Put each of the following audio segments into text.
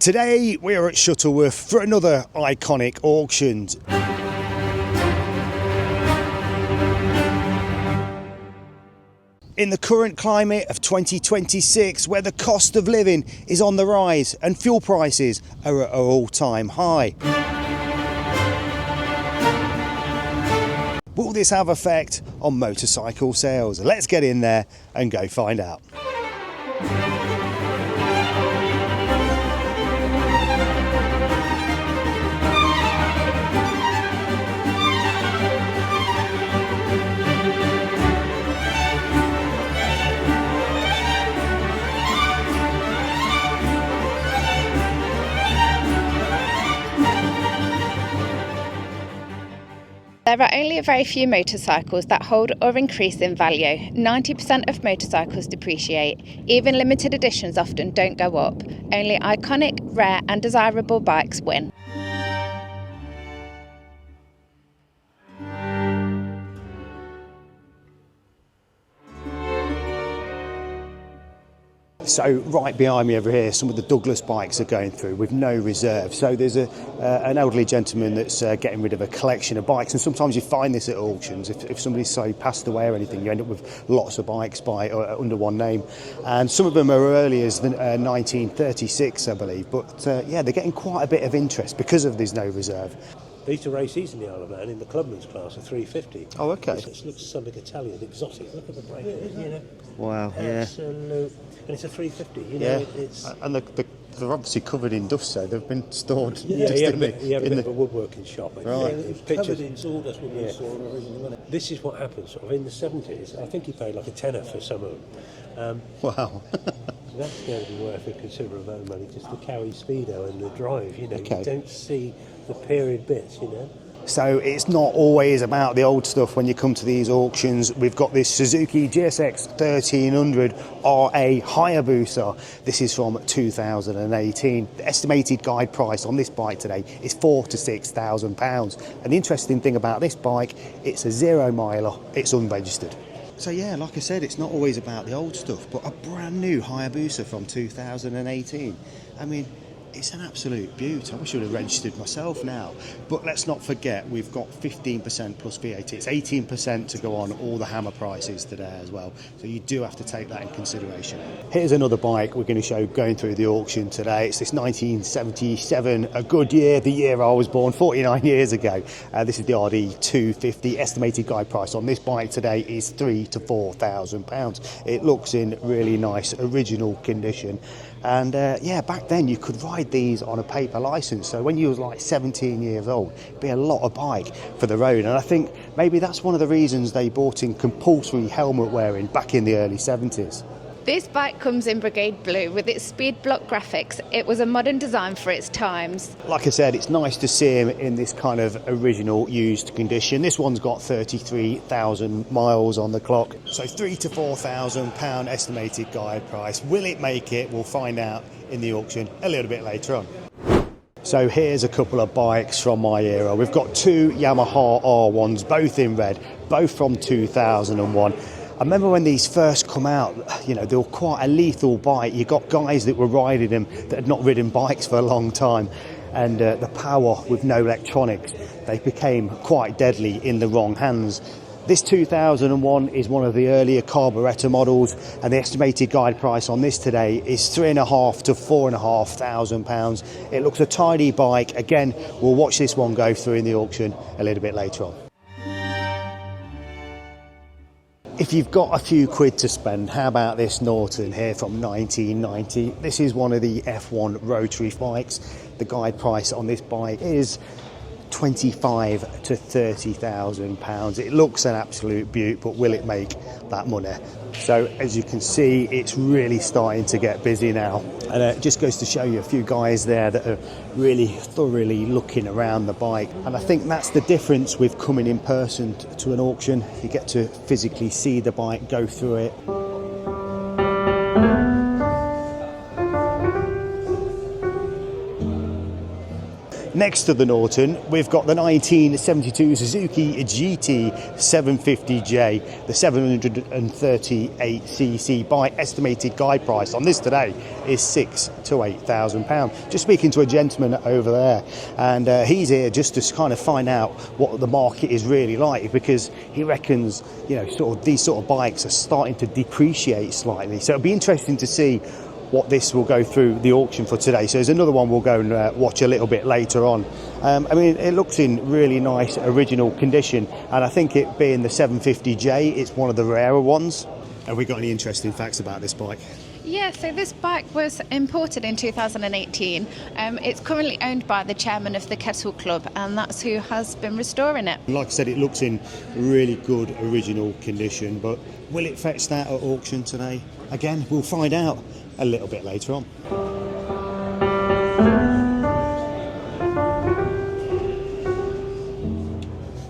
Today we're at Shuttleworth for another iconic auction. In the current climate of 2026, where the cost of living is on the rise and fuel prices are at an all-time high. Will this have effect on motorcycle sales? Let's get in there and go find out. There are only a very few motorcycles that hold or increase in value. 90% of motorcycles depreciate. Even limited editions often don't go up. Only iconic, rare and desirable bikes win. So right behind me over here, some of the Douglas bikes are going through with no reserve. So there's an elderly gentleman that's getting rid of a collection of bikes, and sometimes you find this at auctions. If somebody's say passed away or anything, you end up with lots of bikes under one name, and some of them are early as 1936, I believe. But yeah, they're getting quite a bit of interest because of there's no reserve. They used to race easily in the Isle of Man in the clubman's class of 350. Oh, okay. It looks something Italian, exotic. Look at the brake, you know. Wow, yeah. Absolute. And it's a 350, you know. Yeah, and they're obviously covered in dust, so they've been stored. He had a bit of a woodworking shop. Right. It's covered in sawdust when we saw it originally, wasn't it? This is what happened sort of in the 70s. I think he paid like a tenner for some of them. Wow. That's going to be worth a considerable amount of money just to carry speedo and the drive, you know. Okay. You don't see the period bits, you know. So it's not always about the old stuff when you come to these auctions. We've got this Suzuki GSX 1300 RA Hayabusa. This is from 2018. The estimated guide price on this bike today is £4,000 to £6,000. And the interesting thing about this bike, it's a 0 miler, it's unregistered. So yeah, like I said, it's not always about the old stuff, but a brand new Hayabusa from 2018. I mean, it's an absolute beauty. I wish I would have registered myself now. But let's not forget, we've got 15% plus VAT. It's 18% to go on all the hammer prices today as well. So you do have to take that in consideration. Here's another bike we're going to show going through the auction today. It's this 1977, a good year, the year I was born, 49 years ago. This is the RD 250. Estimated guide price on this bike today is £3,000 to £4,000. It looks in really nice original condition. And yeah, back then you could ride these on a paper license. So when you was like 17 years old, it'd be a lot of bike for the road. And I think maybe that's one of the reasons they brought in compulsory helmet wearing back in the early 70s. This bike comes in brigade blue with its speed block graphics. It was a modern design for its times. Like I said, it's nice to see him in this kind of original used condition. This one's got 33,000 miles on the clock. So £3,000 to £4,000 estimated guide price. Will it make it? We'll find out in the auction a little bit later on. So here's a couple of bikes from my era. We've got two Yamaha R1s, both in red, both from 2001. I remember when these first come out, you know, they were quite a lethal bike. You got guys that were riding them that had not ridden bikes for a long time. And the power with no electronics, they became quite deadly in the wrong hands. This 2001 is one of the earlier carburettor models, and the estimated guide price on this today is £3,500 to £4,500. It looks a tidy bike. Again, we'll watch this one go through in the auction a little bit later on. If you've got a few quid to spend, how about this Norton here from 1990? This is one of the F1 rotary bikes. The guide price on this bike is £25,000 to £30,000. It looks an absolute beaut, but will it make that money? So as you can see, it's really starting to get busy now, and it just goes to show you a few guys there that are really thoroughly looking around the bike. And I think that's the difference with coming in person to an auction. You get to physically see the bike, go through it. Next to the Norton, we've got the 1972 Suzuki GT 750J, the 738cc bike. Estimated guide price on this today is £6,000 to £8,000. Just speaking to a gentleman over there, and he's here just to kind of find out what the market is really like, because he reckons, you know, sort of these sort of bikes are starting to depreciate slightly. So it'll be interesting to see what this will go through the auction for today. So there's another one we'll go and watch a little bit later on. I mean, it looks in really nice original condition, and I think it being the 750J, it's one of the rarer ones. Have we got any interesting facts about this bike? Yeah, so this bike was imported in 2018. It's currently owned by the chairman of the Kettle Club, and that's who has been restoring it. Like I said, it looks in really good original condition, but will it fetch that at auction today? Again, we'll find out a little bit later on.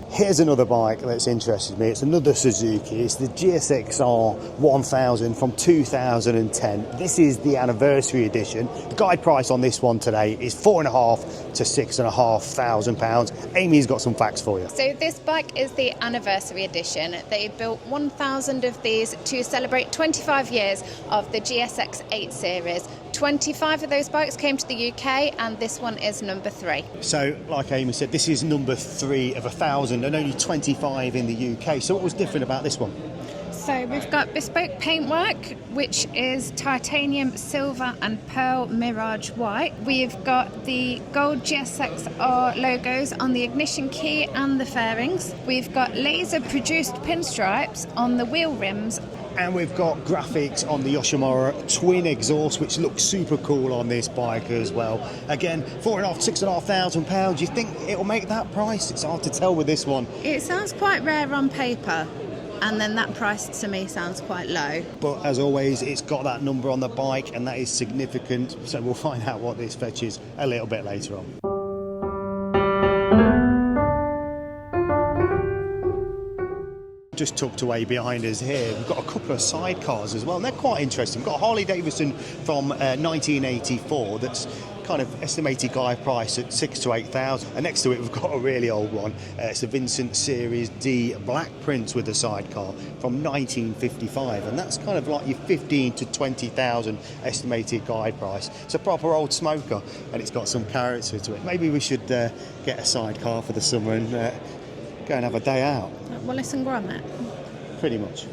Here's another bike that's interested me. It's another Suzuki. It's the GSXR 1000 from 2010. This is the anniversary edition. The guide price on this one today is £4,500 to £6,500. Amy's got some facts for you. So this bike is the anniversary edition. They built 1,000 of these to celebrate 25 years of the GSX 8 series. 25 of those bikes came to the UK, and this one is number 3. So, like Amy said, this is number 3 of 1,000 and only 25 in the UK. So what was different about this one? So we've got bespoke paintwork, which is titanium, silver and pearl mirage white. We've got the gold GSXR logos on the ignition key and the fairings. We've got laser produced pinstripes on the wheel rims. And we've got graphics on the Yoshimura twin exhaust, which looks super cool on this bike as well. Again, £4,500 to £6,500. You think it'll make that price? It's hard to tell with this one. It sounds quite rare on paper, and then that price to me sounds quite low. But as always, it's got that number on the bike, and that is significant. So we'll find out what this fetches a little bit later on. Just tucked away behind us here, we've got a couple of sidecars as well, and they're quite interesting. We've got a Harley Davidson from 1984 that's kind of estimated guide price at £6,000 to £8,000, and next to it we've got a really old one. It's a Vincent Series D black print with a sidecar from 1955, and that's kind of like your 15 to 20,000 estimated guide price. It's a proper old smoker, and it's got some character to it. Maybe we should get a sidecar for the summer and go and have a day out. Wallace and Gromit. Pretty much.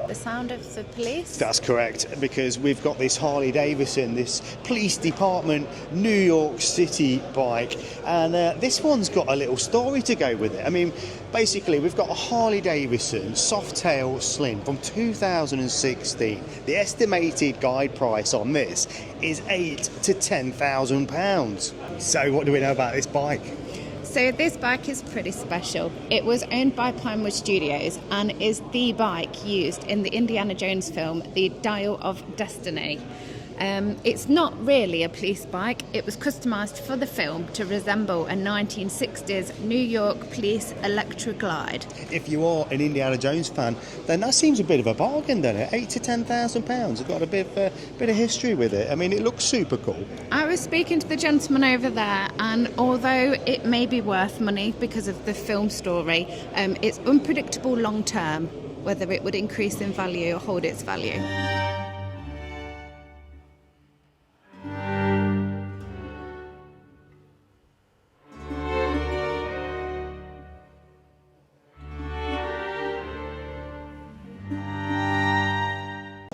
The sound of the police? That's correct, because we've got this Harley Davidson, this police department New York City bike, and this one's got a little story to go with it. I mean, basically we've got a Harley Davidson Softail Slim from 2016. The estimated guide price on this is £8,000 to £10,000. So what do we know about this bike? So this bike is pretty special. It was owned by Pinewood Studios and is the bike used in the Indiana Jones film, The Dial of Destiny. It's not really a police bike. It was customised for the film to resemble a 1960s New York police Electra Glide. If you are an Indiana Jones fan, then that seems a bit of a bargain, doesn't it? £8,000 to £10,000. It's got a bit of history with it. I mean, it looks super cool. I was speaking to the gentleman over there, and although it may be worth money because of the film story, it's unpredictable long term whether it would increase in value or hold its value.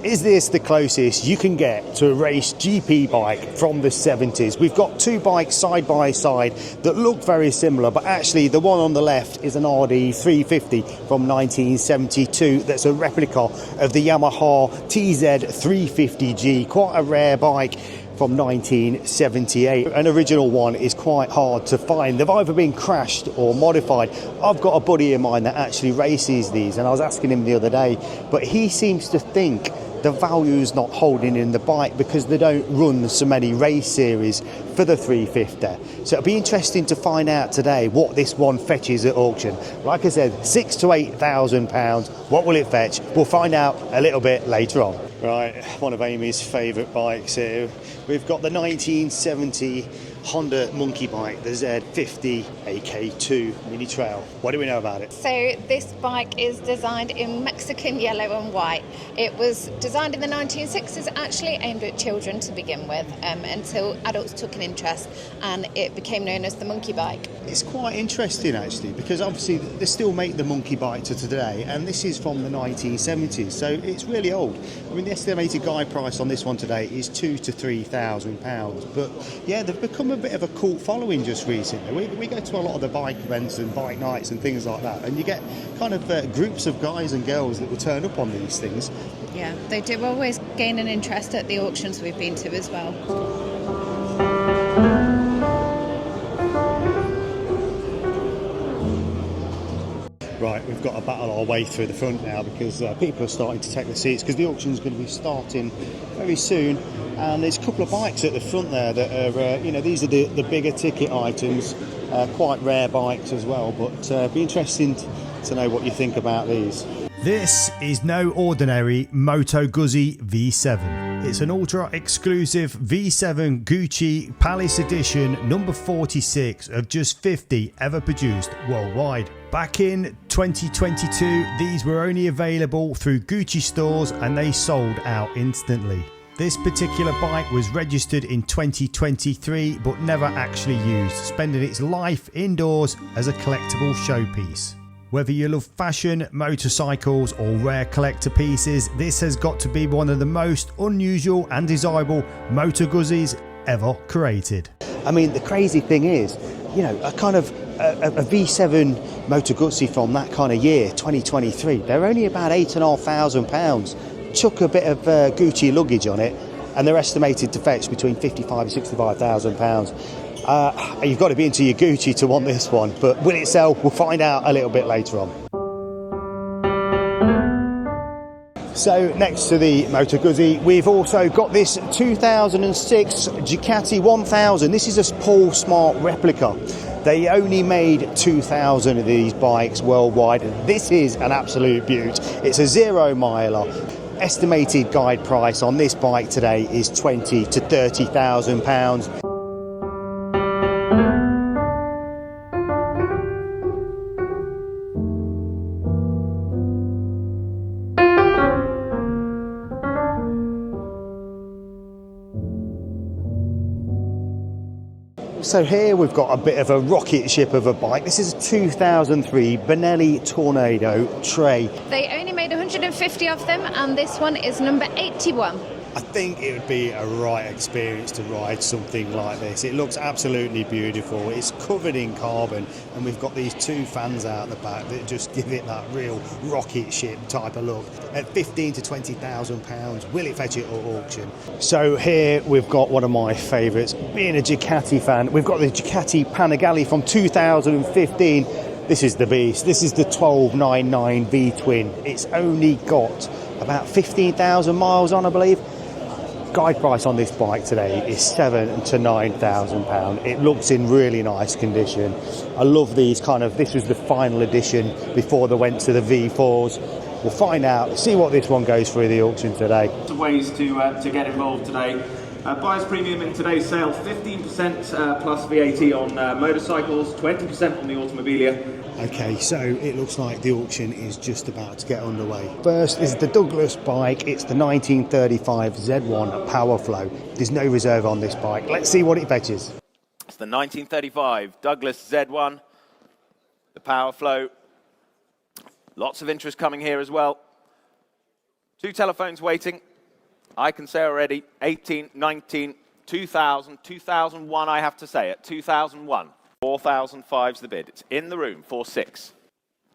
Is this the closest you can get to a race GP bike from the 70s? We've got two bikes side by side that look very similar, but actually the one on the left is an RD 350 from 1972 that's a replica of the Yamaha TZ 350G, quite a rare bike from 1978. An original one is quite hard to find. They've either been crashed or modified. I've got a buddy of mine that actually races these, and I was asking him the other day, but he seems to think the value's not holding in the bike because they don't run so many race series for the 350. So it'll be interesting to find out today what this one fetches at auction. Like I said, £6,000 to £8,000. What will it fetch? We'll find out a little bit later on. Right, one of Amy's favourite bikes here. We've got the 1970 Honda monkey bike, the Z50 AK2 Mini Trail. What do we know about it? So this bike is designed in Mexican yellow and white. It was designed in the 1960s, actually aimed at children to begin with, until adults took an interest, and it became known as the monkey bike. It's quite interesting actually, because obviously they still make the monkey bike to today, and this is from the 1970s, so it's really old. I mean, the estimated guide price on this one today is £2,000 to £3,000, but yeah, they've become a bit of a cult following just recently. We go to a lot of the bike events and bike nights and things like that, and you get kind of groups of guys and girls that will turn up on these things. Yeah, they do always gain an interest at the auctions we've been to as well. Right, we've got to battle our way through the front now because people are starting to take the seats because the auction's going to be starting very soon, and there's a couple of bikes at the front there that are, these are the bigger ticket items, quite rare bikes as well, but it'd be interesting to know what you think about these. This is no ordinary Moto Guzzi V7. It's an ultra-exclusive V7 Gucci Palace Edition number 46 of just 50 ever produced worldwide. Back in 2022, these were only available through Gucci stores and they sold out instantly. This particular bike was registered in 2023 but never actually used, spending its life indoors as a collectible showpiece. Whether you love fashion, motorcycles or rare collector pieces, this has got to be one of the most unusual and desirable Moto Guzzis ever created. I mean, the crazy thing is, a kind of a V7 Moto Guzzi from that kind of year, 2023, they're only about £8,500. Chuck a bit of Gucci luggage on it and they're estimated to fetch between £55,000 and £65,000. You've got to be into your Gucci to want this one, but will it sell? We'll find out a little bit later on. So next to the Moto Guzzi, we've also got this 2006 Ducati 1000. This is a Paul Smart replica. They only made 2,000 of these bikes worldwide. This is an absolute beaut. It's a 0 miler. Estimated guide price on this bike today is £20,000 to £30,000. So here we've got a bit of a rocket ship of a bike. This is a 2003 Benelli Tornado Tre. They only made 150 of them, and this one is number 81. I think it would be a right experience to ride something like this. It looks absolutely beautiful. It's covered in carbon, and we've got these two fans out the back that just give it that real rocket ship type of look. At £15,000 to £20,000, will it fetch it at auction? So here we've got one of my favourites. Being a Ducati fan, we've got the Ducati Panigale from 2015. This is the beast. This is the 1299 V-twin. It's only got about 15,000 miles on, I believe. Guide price on this bike today is £7,000 to £9,000. It looks in really nice condition. I love these this was the final edition before they went to the V4s. We'll find out, see what this one goes for in the auction today. Ways to get involved today. Buyer's premium in today's sale, 15% plus VAT on motorcycles, 20% on the automobilia. Okay, so it looks like the auction is just about to get underway. First is the Douglas bike. It's the 1935 Z1 Powerflow. There's no reserve on this bike. Let's see what it fetches. It's the 1935 Douglas Z1, the Powerflow. Lots of interest coming here as well. 2 telephones waiting. I can say already 18, 19, 2000, 2001 I have to say it, 2001. 4,005's the bid. It's in the room, 4,600.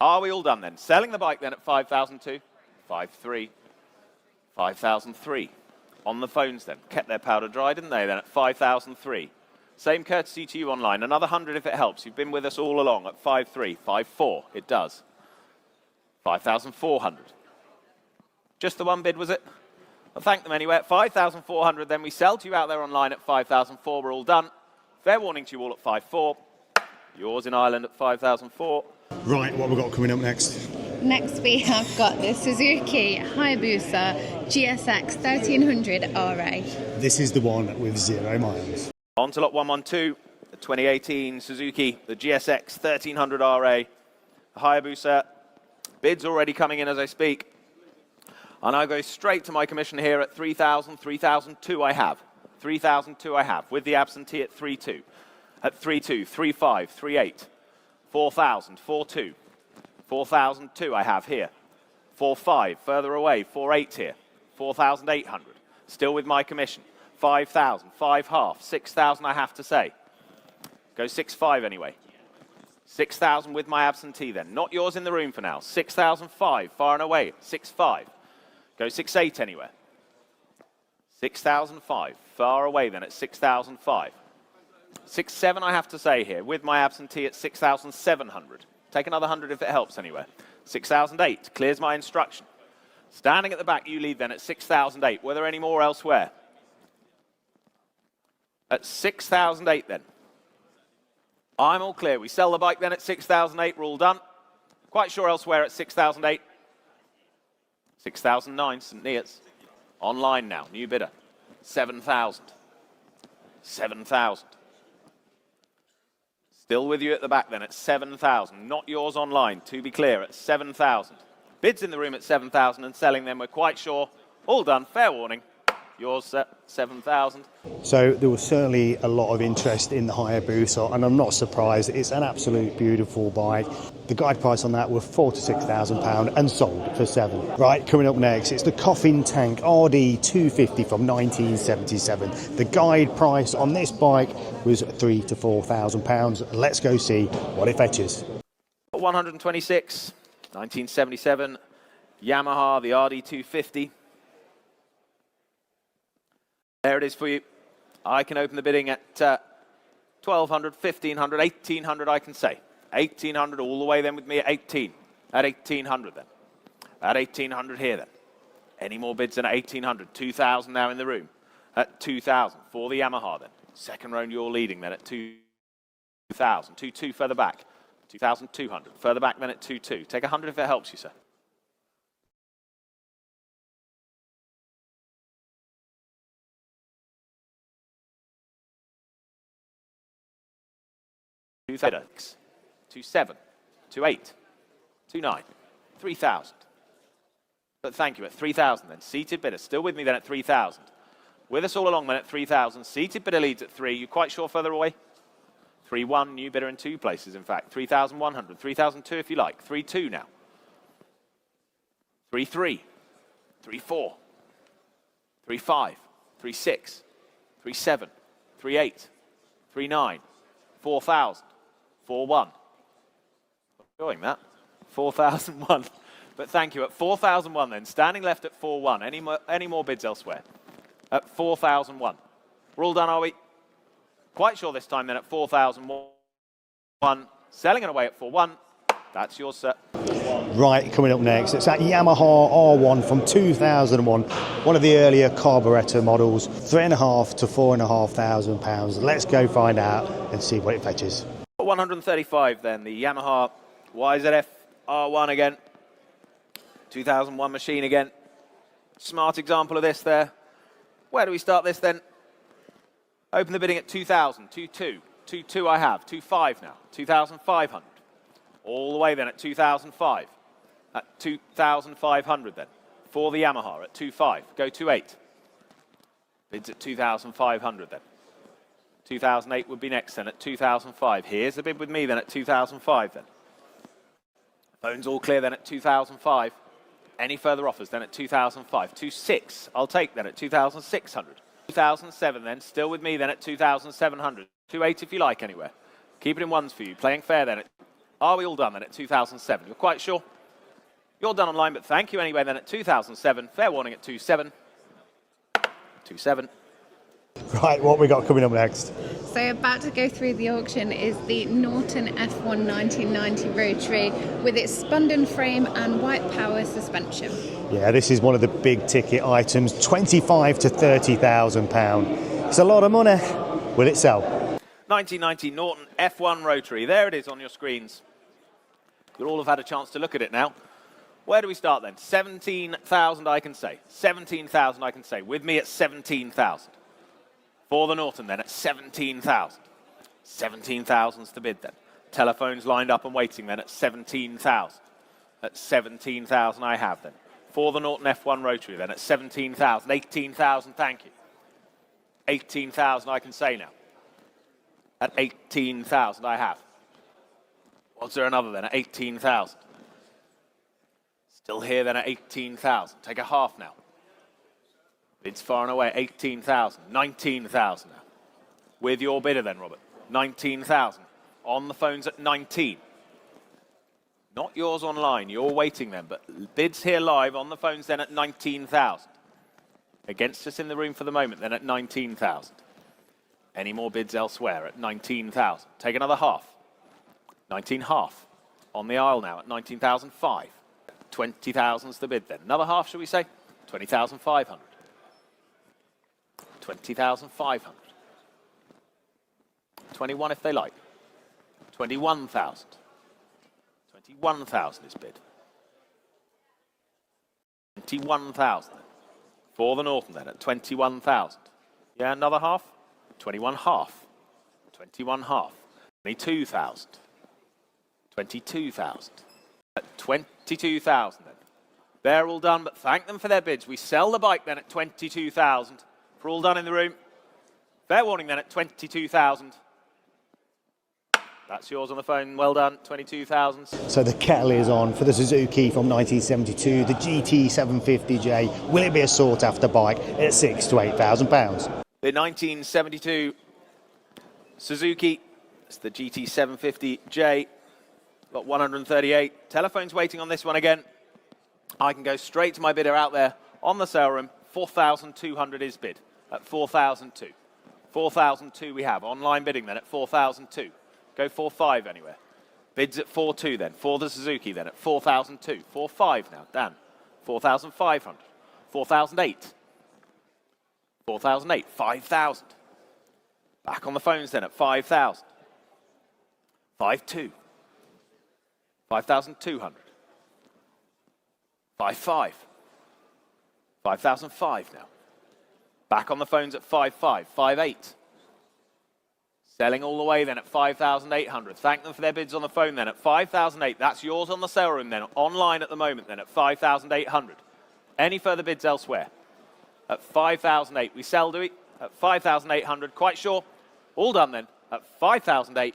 Are we all done then? Selling the bike then at 5,002, 5,300, 5,003. On the phones then. Kept their powder dry, didn't they, then at 5,003. Same courtesy to you online. Another 100 if it helps. You've been with us all along at 5,300, 5,400. It does. 5,400. Just the one bid, was it? Well, thank them anyway. At 5,400, then we sell to you out there online at 5,004. We're all done. Fair warning to you all at 5.4. Yours in Ireland at 5,004. Right, what have we got coming up next? Next we have got the Suzuki Hayabusa GSX 1300 RA. This is the one with 0 miles. On to lot 112, the 2018 Suzuki, the GSX 1300 RA. The Hayabusa, bids already coming in as I speak. And I go straight to my commission here at 3,000, 3,002 I have. 3,002 I have, with the absentee at 3.2. At 3.2, 3.5, 3.8, 4,000, 4.2. 4,002 I have here. 4.5, further away, 4.8 here. 4,800, still with my commission. 5,000, 5.5, 6,000 I have to say. Go 6.5 anyway. 6,000 with my absentee then. Not yours in the room for now. 6,005, far and away. 6.5. Go 6.8 anywhere. 6,005, far away then at 6,005. 6.7 I have to say here, with my absentee at 6,700. Take another 100 if it helps anywhere. 6,008, clears my instruction. Standing at the back, you lead then at 6,008. Were there any more elsewhere? At 6,008 then. I'm all clear. We sell the bike then at 6,008. We're all done. Quite sure elsewhere at 6,008. 6,009, St. Neots. Online now, new bidder. 7,000. 7,000. Still with you at the back then at 7,000. Not yours online, to be clear, at 7,000. Bids in the room at 7,000 and selling them, we're quite sure. All done, fair warning. Yours at 7,000. So there was certainly a lot of interest in the Hayabusa, and I'm not surprised. It's an absolute beautiful bike. The guide price on that was £4,000 to £6,000 and sold for £7,000. Right, coming up next, it's the Coffin Tank RD 250 from 1977. The guide price on this bike was £3,000 to £4,000. Let's go see what it fetches. 126, 1977, Yamaha, the RD 250. There it is for you. I can open the bidding at 1,200, 1,500, 1,800 I can say. 1,800 all the way then with me at 18. At 1,800 then. At 1,800 here then. Any more bids than at 1,800? 2,000 now in the room. At 2,000 for the Yamaha then. Second round you're leading then at 2,000. 2,2 further back. 2,200. Further back then at 2,2. Take 100 if it helps you, sir. Two 2,7, 2,8, 2,9, 3,000. But thank you, at 3,000 then. Seated bidder, still with me then at 3,000. With us all along then at 3,000. Seated bidder leads at 3. You quite sure further away? 3,1, new bidder in 2 places, in fact. 3,100, 3,002 if you like. 3,2 now. 3,3, 3,4, 3,5, 3,6, 3,7, 3,8, 3,9, 4,000. 4,1. Enjoying that. 4,001. But thank you. At 4,001 then. Standing left at 4,1. Any more bids elsewhere? At 4,001. We're all done, are we? Quite sure this time then at 4,001. Selling it away at 4,1. That's yours, sir. Right, coming up next, it's that Yamaha R1 from 2001. One of the earlier carburettor models. £3,500 to £4,500. Let's go find out and see what it fetches. 135 then, the Yamaha YZF R1 again. 2001 machine again. Smart example of this there. Where do we start this then? Open the bidding at 2,000, 2,2. 2,2 I have, 2,500 now, 2,500. All the way then at 2,005. At 2,500 then. For the Yamaha at 2,500. Go 2,800. Bids at 2,500 then. 2,008 would be next then at 2,005. Here's the bid with me then at 2,005 then. Phone's all clear then at 2,005. Any further offers then at 2,005. 2,600 I'll take then at 2,600. 2,007 then, still with me then at 2,700. 2,800 if you like anywhere. Keep it in ones for you. Playing fair then. Are we all done then at 2,007? You're quite sure? You're done online, but thank you anyway then at 2,007. Fair warning at 2,700. 2,700. Right, what we got coming up next? So about to go through the auction is the Norton F1 1990 Rotary with its Spunden frame and white power suspension. Yeah, this is one of the big ticket items, £25,000 to £30,000. It's a lot of money. Will it sell? 1990 Norton F1 Rotary. There it is on your screens. You'll all have had a chance to look at it now. Where do we start then? 17,000 I can say. 17,000 I can say. With me at 17,000. For the Norton then at 17,000. 17,000's the bid then. Telephones lined up and waiting then at 17,000. At 17,000 I have then. For the Norton F1 Rotary then at 17,000. 18,000, thank you. 18,000 I can say now. At 18,000 I have. Was there another then at 18,000? Still here then at 18,000. Take a half now. Bids far and away, 18,000. 19,000 now. With your bidder then, Robert. 19,000. On the phones at 19. Not yours online, you're waiting then, but bids here live on the phones then at 19,000. Against us in the room for the moment then at 19,000. Any more bids elsewhere at 19,000. Take another half. 19 half. On the aisle now at 19,005. 20,000's the bid then. Another half, shall we say? 20,500. 20,500. 21 if they like. 21,000. 21,000 is bid. 21,000 then. For the Norton then at 21,000. Yeah, another half. 21 half. 21 half. 22,000. 22,000. At 22,000 then. They're all done, but thank them for their bids. We sell the bike then at 22,000. For all done in the room. Fair warning then at 22,000. That's yours on the phone. Well done. 22,000. So the kettle is on for the Suzuki from 1972, the GT 750J. Will it be a sought-after bike at £6,000 to £8,000? The 1972 Suzuki. It's the GT 750J. Got 138. Telephones waiting on this one again. I can go straight to my bidder out there on the sale room. 4,200 is bid at 4,002. 4,002 we have. Online bidding then at 4,002. Go 4.5 anywhere. Bids at 4.2 then. For the Suzuki then at 4,002. 4.5 now. Dan. 4,500. 4,008. 4,008. 5,000. Back on the phones then at 5,000. 5.2. 5,200. 5.5. 5,005 now. Back on the phones at 5.5. 5.8. Selling all the way then at 5,800. Thank them for their bids on the phone then at 5,008. That's yours on the sale room then. Online at the moment then at 5,800. Any further bids elsewhere? At 5,008. We sell, do we? At 5,800. Quite sure. All done then at 5,008.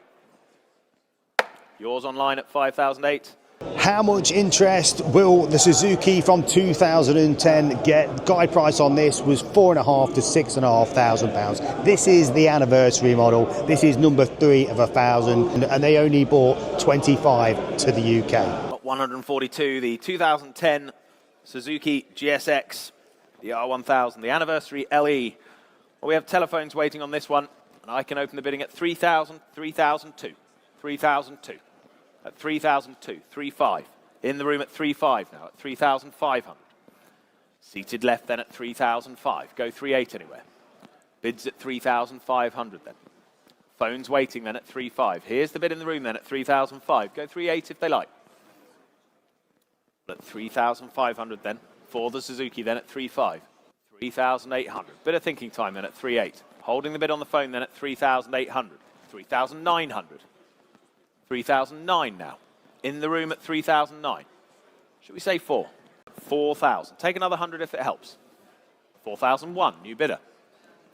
Yours online at 5,008. How much interest will the Suzuki from 2010 get? Guide price on this was £4,500 to £6,500. This is the anniversary model. This is number 3 of 1,000, and they only bought 25 to the UK. Got 142, the 2010 Suzuki GSX, the R1000, the anniversary LE. Well, we have telephones waiting on this one, and I can open the bidding at 3,000, 3,002, 3,002. At 3,002, 3.5. In the room at 3.5 now, at 3,500. Seated left then at 3,005. Go 3.8 anywhere. Bids at 3,500 then. Phones waiting then at 3.5. Here's the bid in the room then at 3,005. Go 3.8 if they like. At 3,500 then. For the Suzuki then at 3.5. 3,800. Bit of thinking time then at 3.8. Holding the bid on the phone then at 3,800. 3,900. 3,009 now. In the room at 3,009. Should we say 4? 4,000. Take another 100 if it helps. 4,001. New bidder.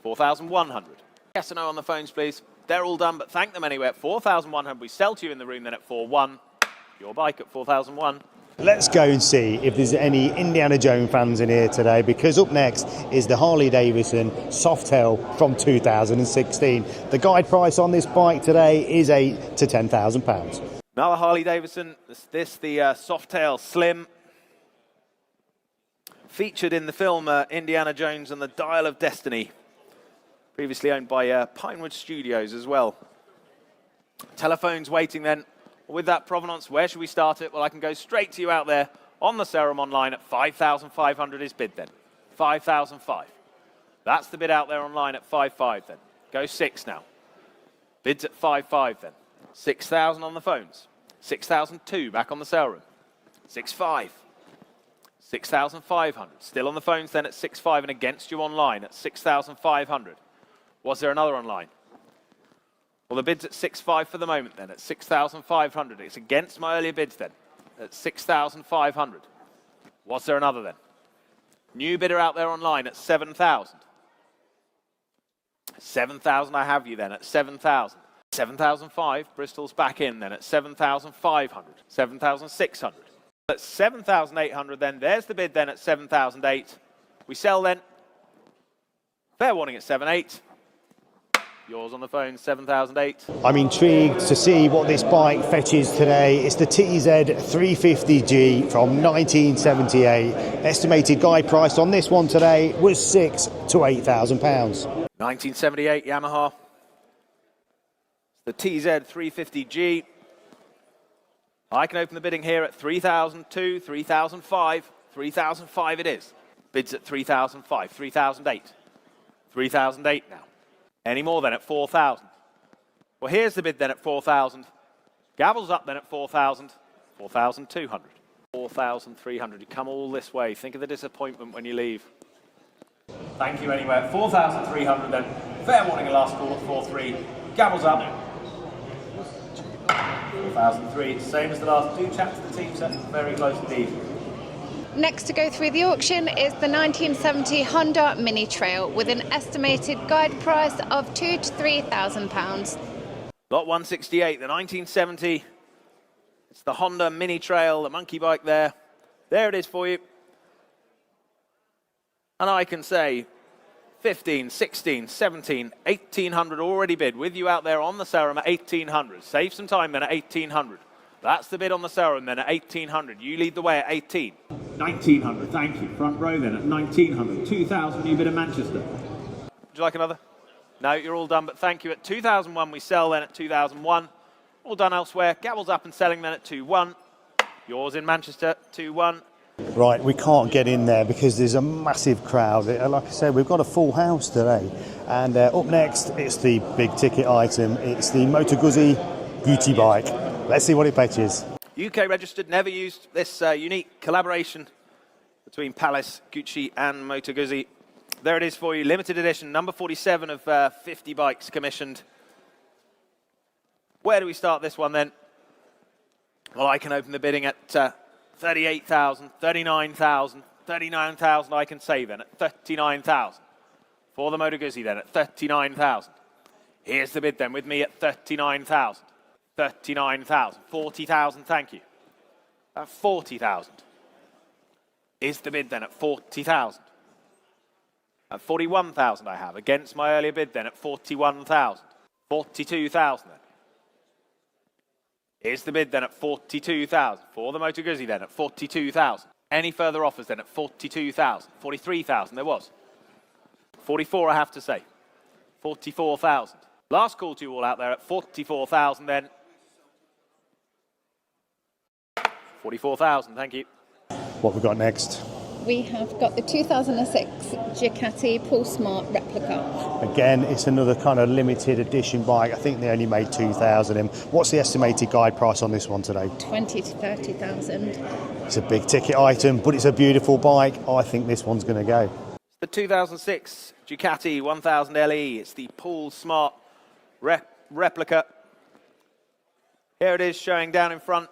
4,100. Yes or no on the phones, please. They're all done, but thank them anyway. At 4,100. We sell to you in the room then at 4.1. Your bike at 4,001. Let's go and see if there's any Indiana Jones fans in here today, because up next is the Harley Davidson Softail from 2016. The guide price on this bike today is £8,000 to £10,000. Another Harley Davidson. The Softail Slim. Featured in the film Indiana Jones and the Dial of Destiny. Previously owned by Pinewood Studios as well. Telephones waiting then. With that provenance, where should we start it? Well, I can go straight to you out there on the serum online at 5,500 is bid then. 5,005. That's the bid out there online at 5.5 then. Go 6 now. Bids at 5.5 then. 6,000 on the phones. 6,002 back on the sale room. 6.5. 6,500. Still on the phones then at 6.5 and against you online at 6,500. Was there another online? Well, the bid's at 6.5 for the moment then at 6,500. It's against my earlier bids then at 6,500. Was there another then? New bidder out there online at 7,000. 7,000 I have you then at 7,000. 7,005, Bristol's back in then at 7,500. 7,600. At 7,800 then, there's the bid then at 7,008. We sell then. Fair warning at 7.8. Yours on the phone, 7,008. I'm intrigued to see what this bike fetches today. It's the TZ350G from 1978. Estimated guide price on this one today was £6,000 to £8,000. 1978 Yamaha. The TZ350G. I can open the bidding here at 3,002, 3,005, 3,005 it is. Bids at 3,005, 3,008, 3,008 now. Any more then at 4,000? Well, here's the bid then at 4,000. Gavel's up then at 4,000, 4,200, 4,300. You come all this way. Think of the disappointment when you leave. Thank you anyway. At 4,300 then. Fair warning, a last call at 4.3. Gavel's up. 4,003. Same as the last two. Chat to the team, sir. Very close indeed. Next to go through the auction is the 1970 Honda Mini Trail with an estimated guide price of £2,000 to £3,000. Lot 168, the 1970. It's the Honda Mini Trail, the monkey bike there. There it is for you. And I can say 15, 16, 17, 1,800 already bid with you out there on the sale room at 1,800. Save some time then at 1,800. That's the bid on the sale room then at 1,800. You lead the way at 18. 1,900, thank you. Front row then at 1,900. 2,000 new bid of Manchester. Would you like another? No, you're all done, but thank you. At 2,001 we sell then at 2,001. All done elsewhere. Gavel's up and selling then at 2.1. Yours in Manchester, 2.1. Right, we can't get in there because there's a massive crowd. Like I said, we've got a full house today. And up next, it's the big ticket item. It's the Moto Guzzi Gucci bike. Let's see what it fetches. UK registered, never used this unique collaboration between Palace, Gucci and Moto Guzzi. There it is for you, limited edition, number 47 of 50 bikes commissioned. Where do we start this one then? Well, I can open the bidding at 38,000, 39,000, 39,000 I can say then at 39,000. For the Moto Guzzi then at 39,000. Here's the bid then with me at 39,000. 39,000, 40,000, thank you. At 40,000. Is the bid then at 40,000. At 41,000 I have, against my earlier bid then at 41,000. 42,000 then. Is the bid then at 42,000. For the Moto Guzzi then at 42,000. Any further offers then at 42,000. 43,000 there was. 44 I have to say. 44,000. Last call to you all out there at 44,000 then. 44,000, thank you. What have we got next? We have got the 2006 Ducati Pull Smart replica. Again, it's another kind of limited edition bike. I think they only made 2,000 in. What's the estimated guide price on this one today? 20 to 30,000. It's a big ticket item, but it's a beautiful bike. I think this one's going to go. The 2006 Ducati 1000 LE. It's the Pull Smart replica. Here it is showing down in front.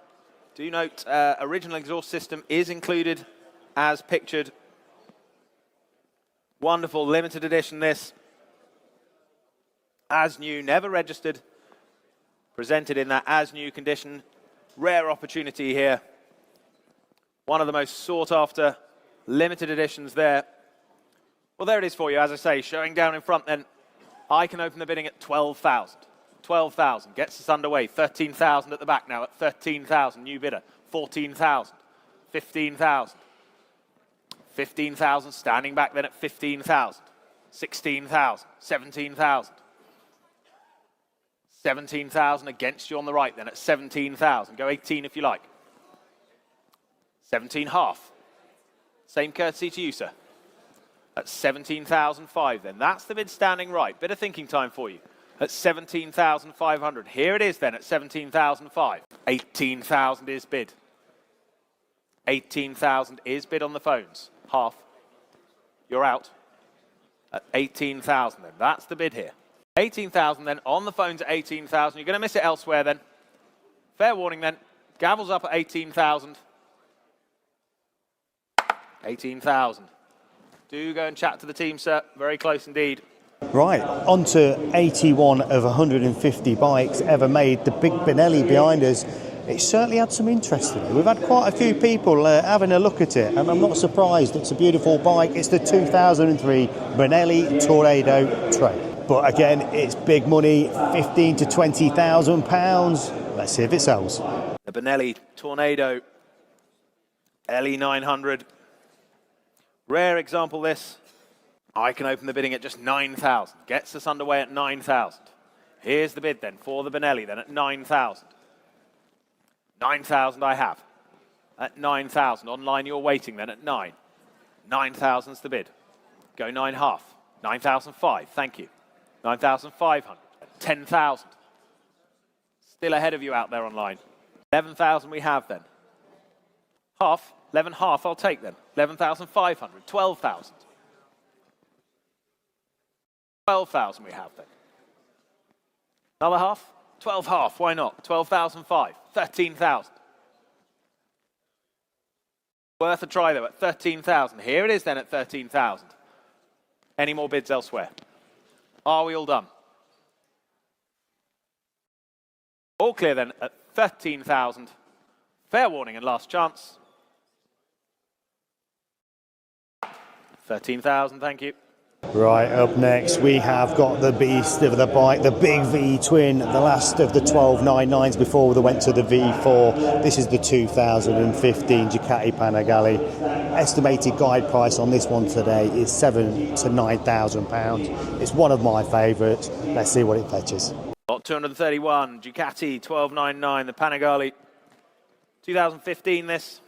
Do note, original exhaust system is included as pictured. Wonderful, limited edition this. As new, never registered. Presented in that as new condition. Rare opportunity here. One of the most sought after limited editions there. Well, there it is for you, as I say, showing down in front then. I can open the bidding at 12,000. 12,000 gets us underway. 13,000 at the back now at 13,000. New bidder. 14,000. 15,000. 15,000 standing back then at 15,000. 16,000. 17,000. 17,000 against you on the right then at 17,000. Go 18 if you like. 17 half. Same courtesy to you, sir. At 17,005 then. That's the bid standing right. Bit of thinking time for you. at 17,500. Here it is then at 17,500. 18,000 is bid. 18,000 is bid on the phones. Half. You're out. At 18,000 then. That's the bid here. 18,000 then on the phones at 18,000. You're going to miss it elsewhere then. Fair warning then. Gavel's up at 18,000. 18,000. Do go and chat to the team, sir. Very close indeed. Right, on to 81 of 150 bikes ever made. The big Benelli behind us. It certainly had some interest in it. We've had quite a few people having a look at it, and I'm not surprised. It's a beautiful bike. It's the 2003 Benelli Tornado Trail. But again, it's big money, 15 to 20,000 pounds. Let's see if it sells. The Benelli Tornado LE900. Rare example this. I can open the bidding at just 9,000. Gets us underway at 9,000. Here's the bid then for the Benelli then at 9,000. 9,000 I have. At 9,000. Online you're waiting then at 9. 9,000's the bid. Go 9.5. 9,005. Thank you. 9,500. 10,000. Still ahead of you out there online. 11,000 we have then. Half. 11.5 I'll take then. 11,500. 12,000. 12,000 we have then. Another half? 12.5, why not? 12,005, 13,000. Worth a try though at 13,000. Here it is then at 13,000. Any more bids elsewhere? Are we all done? All clear then at 13,000. Fair warning and last chance. 13,000, thank you. Right, up next we have got the beast of the bike, the big V-twin, the last of the 1299s before they went to the V4. This is the 2015 Ducati Panigale. Estimated guide price on this one today is £7,000 to £9,000. It's one of my favourites. Let's see what it fetches. Lot 231, Ducati 1299, the Panigale. 2015 this.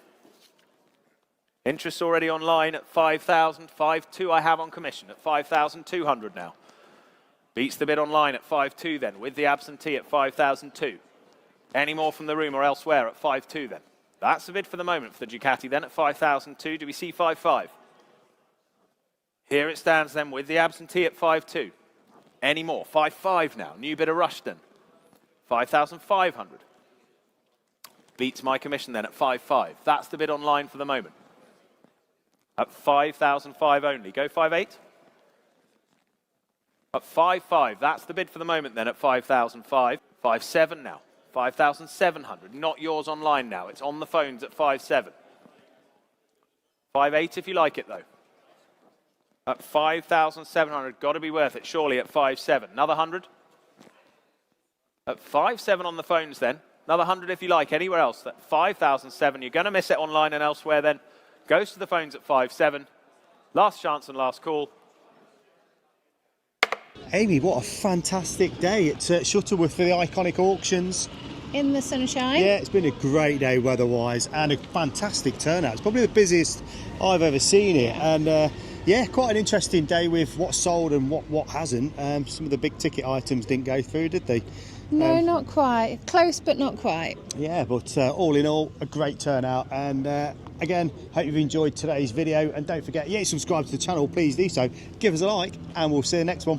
Interest already online at 5,000. 5.2 I have on commission at 5,200 now. Beats the bid online at 5.2 then, with the absentee at 5,002. Any more from the room or elsewhere at 5.2 then? That's the bid for the moment for the Ducati then at 5,002. Do we see 5.5? Here it stands then with the absentee at 5.2. Any more? 5.5 now. New bid of Rushton. 5,500. Beats my commission then at 5.5. That's the bid online for the moment. At 5,005 only. Go 5.8. At 5.5. That's the bid for the moment then at 5,005. 5.7 now. 5,700. Not yours online now. It's on the phones at 5.7. 5.8 if you like it though. At 5,700. Got to be worth it surely at 5.7. Another 100. At 5.7 on the phones then. Another 100 if you like. Anywhere else. At 5,007. You're going to miss it online and elsewhere then. Goes to the phones at 5.7. Last chance and last call. Amy, what a fantastic day at Shuttleworth for the iconic auctions. In the sunshine. Yeah, it's been a great day weather-wise and a fantastic turnout. It's probably the busiest I've ever seen it. And yeah, quite an interesting day with what sold and what hasn't. Some of the big ticket items didn't go through, did they? No, not quite. Close, but not quite. Yeah, but all in all, a great turnout. And again, hope you've enjoyed today's video. And don't forget, subscribe to the channel, please do so. Give us a like, and we'll see you next one.